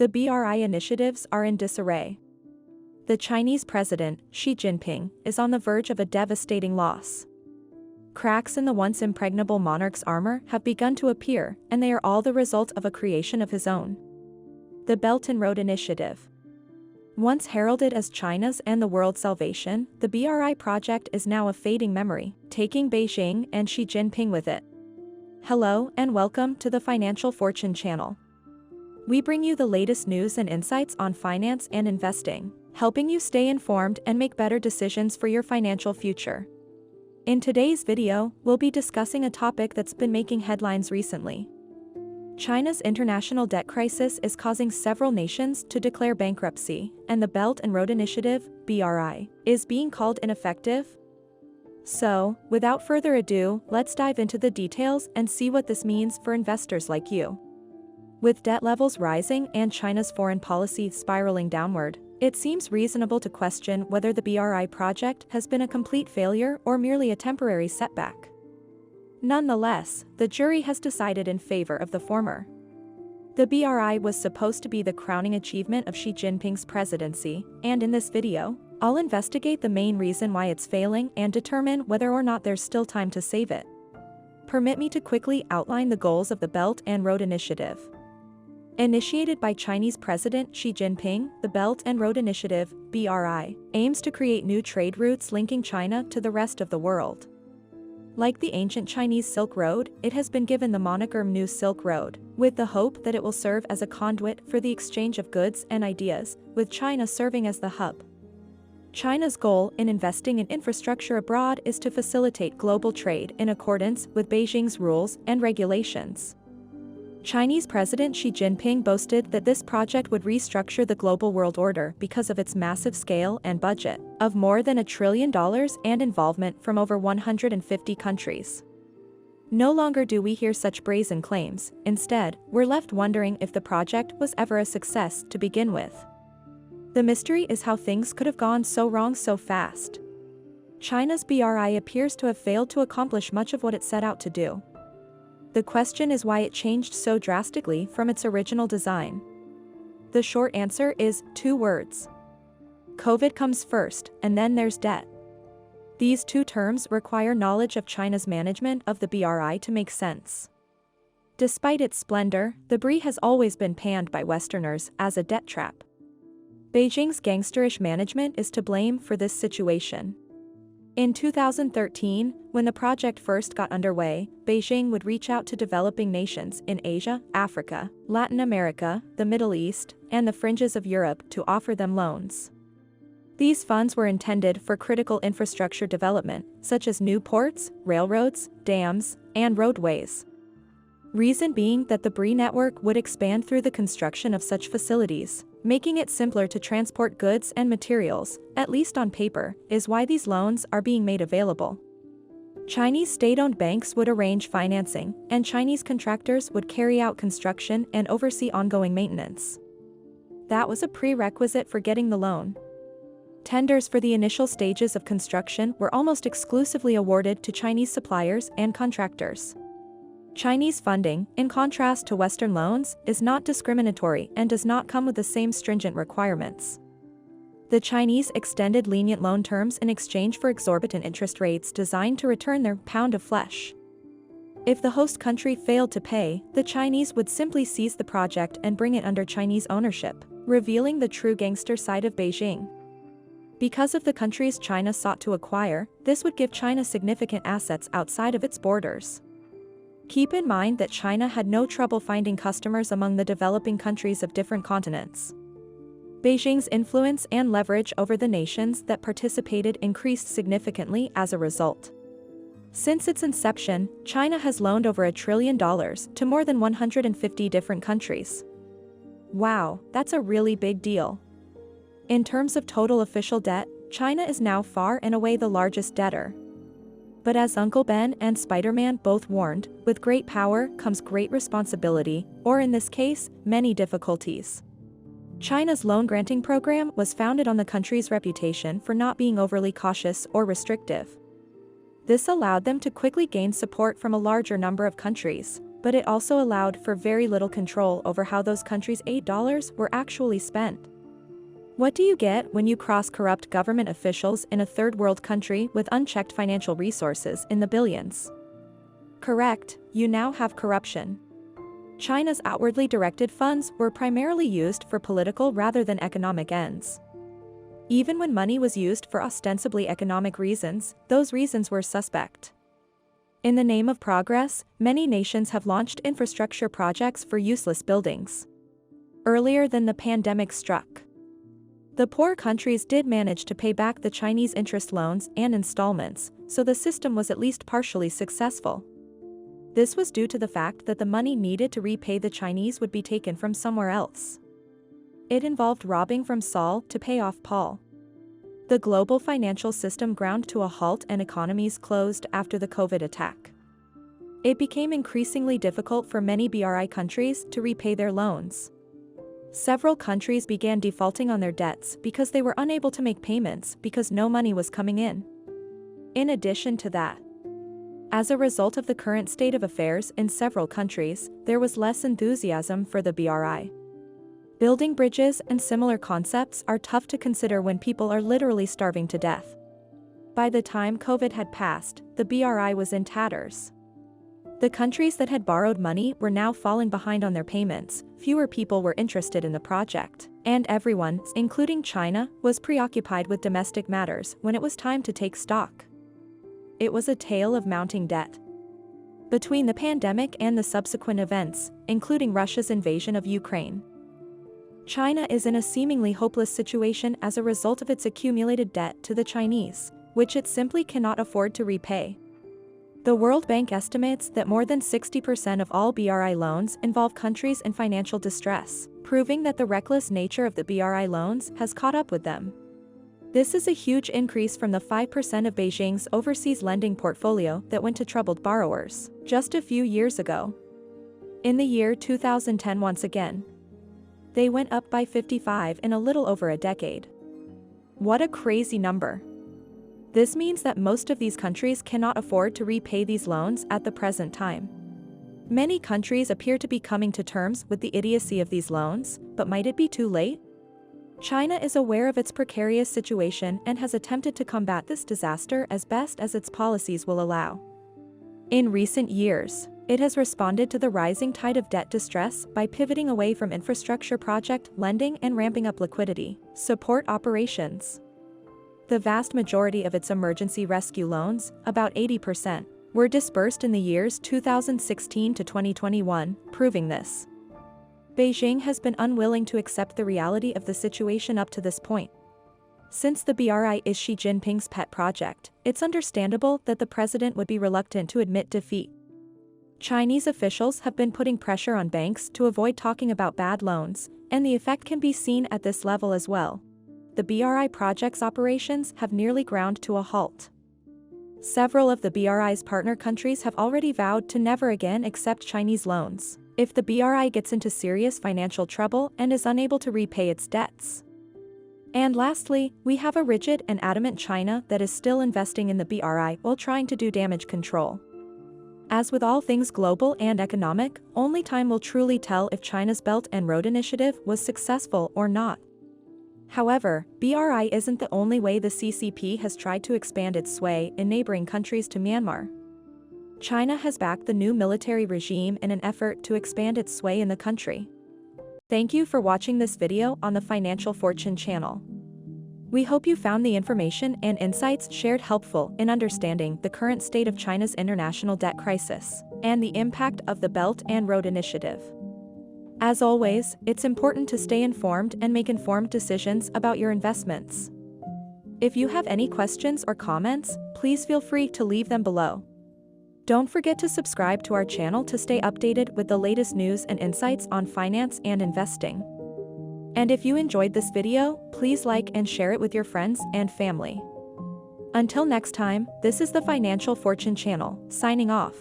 The BRI initiatives are in disarray. The Chinese president, Xi Jinping, is on the verge of a devastating loss. Cracks in the once impregnable monarch's armor have begun to appear, and they are all the result of a creation of his own. The Belt and Road Initiative. Once heralded as China's and the world's salvation, the BRI project is now a fading memory, taking Beijing and Xi Jinping with it. Hello and welcome to the Financial Fortune channel. We bring you the latest news and insights on finance and investing, helping you stay informed and make better decisions for your financial future. In today's video, we'll be discussing a topic that's been making headlines recently. China's international debt crisis is causing several nations to declare bankruptcy, and the Belt and Road Initiative, BRI, is being called ineffective. So, without further ado, let's dive into the details and see what this means for investors like you. With debt levels rising and China's foreign policy spiraling downward, it seems reasonable to question whether the BRI project has been a complete failure or merely a temporary setback. Nonetheless, the jury has decided in favor of the former. The BRI was supposed to be the crowning achievement of Xi Jinping's presidency, and in this video, I'll investigate the main reason why it's failing and determine whether or not there's still time to save it. Permit me to quickly outline the goals of the Belt and Road Initiative. Initiated by Chinese President Xi Jinping, the Belt and Road Initiative, BRI, aims to create new trade routes linking China to the rest of the world. Like the ancient Chinese Silk Road, it has been given the moniker New Silk Road, with the hope that it will serve as a conduit for the exchange of goods and ideas, with China serving as the hub. China's goal in investing in infrastructure abroad is to facilitate global trade in accordance with Beijing's rules and regulations. Chinese President Xi Jinping boasted that this project would restructure the global world order because of its massive scale and budget of more than $1 trillion and involvement from over 150 countries. No longer do we hear such brazen claims. Instead, we're left wondering if the project was ever a success to begin with. The mystery is how things could have gone so wrong so fast. China's BRI appears to have failed to accomplish much of what it set out to do. The question is why it changed so drastically from its original design. The short answer is 2 words. COVID comes first, and then there's debt. These 2 terms require knowledge of China's management of the BRI to make sense. Despite its splendor, the BRI has always been panned by Westerners as a debt trap. Beijing's gangsterish management is to blame for this situation. In 2013, when the project first got underway, Beijing would reach out to developing nations in Asia, Africa, Latin America, the Middle East, and the fringes of Europe to offer them loans. These funds were intended for critical infrastructure development, such as new ports, railroads, dams, and roadways. Reason being that the BRI network would expand through the construction of such facilities, making it simpler to transport goods and materials, at least on paper, is why these loans are being made available. Chinese state-owned banks would arrange financing, and Chinese contractors would carry out construction and oversee ongoing maintenance. That was a prerequisite for getting the loan. Tenders for the initial stages of construction were almost exclusively awarded to Chinese suppliers and contractors. Chinese funding, in contrast to Western loans, is not discriminatory and does not come with the same stringent requirements. The Chinese extended lenient loan terms in exchange for exorbitant interest rates designed to return their pound of flesh. If the host country failed to pay, the Chinese would simply seize the project and bring it under Chinese ownership, revealing the true gangster side of Beijing. Because of the countries China sought to acquire, this would give China significant assets outside of its borders. Keep in mind that China had no trouble finding customers among the developing countries of different continents. Beijing's influence and leverage over the nations that participated increased significantly as a result. Since its inception, China has loaned over $1 trillion to more than 150 different countries. Wow, that's a really big deal. In terms of total official debt, China is now far and away the largest debtor. But as Uncle Ben and Spider-Man both warned, with great power comes great responsibility, or in this case, many difficulties. China's loan-granting program was founded on the country's reputation for not being overly cautious or restrictive. This allowed them to quickly gain support from a larger number of countries, but it also allowed for very little control over how those countries' aid dollars were actually spent. What do you get when you cross corrupt government officials in a third world country with unchecked financial resources in the billions? Correct, you now have corruption. China's outwardly directed funds were primarily used for political rather than economic ends. Even when money was used for ostensibly economic reasons, those reasons were suspect. In the name of progress, many nations have launched infrastructure projects for useless buildings. Earlier than the pandemic struck, the poor countries did manage to pay back the Chinese interest loans and installments, so the system was at least partially successful. This was due to the fact that the money needed to repay the Chinese would be taken from somewhere else. It involved robbing from Saul to pay off Paul. The global financial system ground to a halt and economies closed after the COVID attack. It became increasingly difficult for many BRI countries to repay their loans. Several countries began defaulting on their debts because they were unable to make payments because no money was coming in. In addition to that, as a result of the current state of affairs in several countries, there was less enthusiasm for the BRI. Building bridges and similar concepts are tough to consider when people are literally starving to death. By the time COVID had passed, the BRI was in tatters. The countries that had borrowed money were now falling behind on their payments, fewer people were interested in the project, and everyone, including China, was preoccupied with domestic matters when it was time to take stock. It was a tale of mounting debt. Between the pandemic and the subsequent events, including Russia's invasion of Ukraine, China is in a seemingly hopeless situation as a result of its accumulated debt to the Chinese, which it simply cannot afford to repay. The World Bank estimates that more than 60% of all BRI loans involve countries in financial distress, proving that the reckless nature of the BRI loans has caught up with them. This is a huge increase from the 5% of Beijing's overseas lending portfolio that went to troubled borrowers just a few years ago. In the year 2010 once again, they went up by 55 in a little over a decade. What a crazy number. This means that most of these countries cannot afford to repay these loans at the present time. Many countries appear to be coming to terms with the idiocy of these loans, but might it be too late? China is aware of its precarious situation and has attempted to combat this disaster as best as its policies will allow. In recent years, it has responded to the rising tide of debt distress by pivoting away from infrastructure project lending and ramping up liquidity support operations. The vast majority of its emergency rescue loans, about 80%, were disbursed in the years 2016 to 2021, proving this. Beijing has been unwilling to accept the reality of the situation up to this point. Since the BRI is Xi Jinping's pet project, it's understandable that the president would be reluctant to admit defeat. Chinese officials have been putting pressure on banks to avoid talking about bad loans, and the effect can be seen at this level as well. The BRI project's operations have nearly ground to a halt. Several of the BRI's partner countries have already vowed to never again accept Chinese loans if the BRI gets into serious financial trouble and is unable to repay its debts. And lastly, we have a rigid and adamant China that is still investing in the BRI while trying to do damage control. As with all things global and economic, only time will truly tell if China's Belt and Road Initiative was successful or not. However, BRI isn't the only way the CCP has tried to expand its sway in neighboring countries to Myanmar. China has backed the new military regime in an effort to expand its sway in the country. Thank you for watching this video on the Financial Fortune channel. We hope you found the information and insights shared helpful in understanding the current state of China's international debt crisis and the impact of the Belt and Road Initiative. As always, it's important to stay informed and make informed decisions about your investments. If you have any questions or comments, please feel free to leave them below. Don't forget to subscribe to our channel to stay updated with the latest news and insights on finance and investing. And if you enjoyed this video, please like and share it with your friends and family. Until next time, this is the Financial Fortune channel, signing off.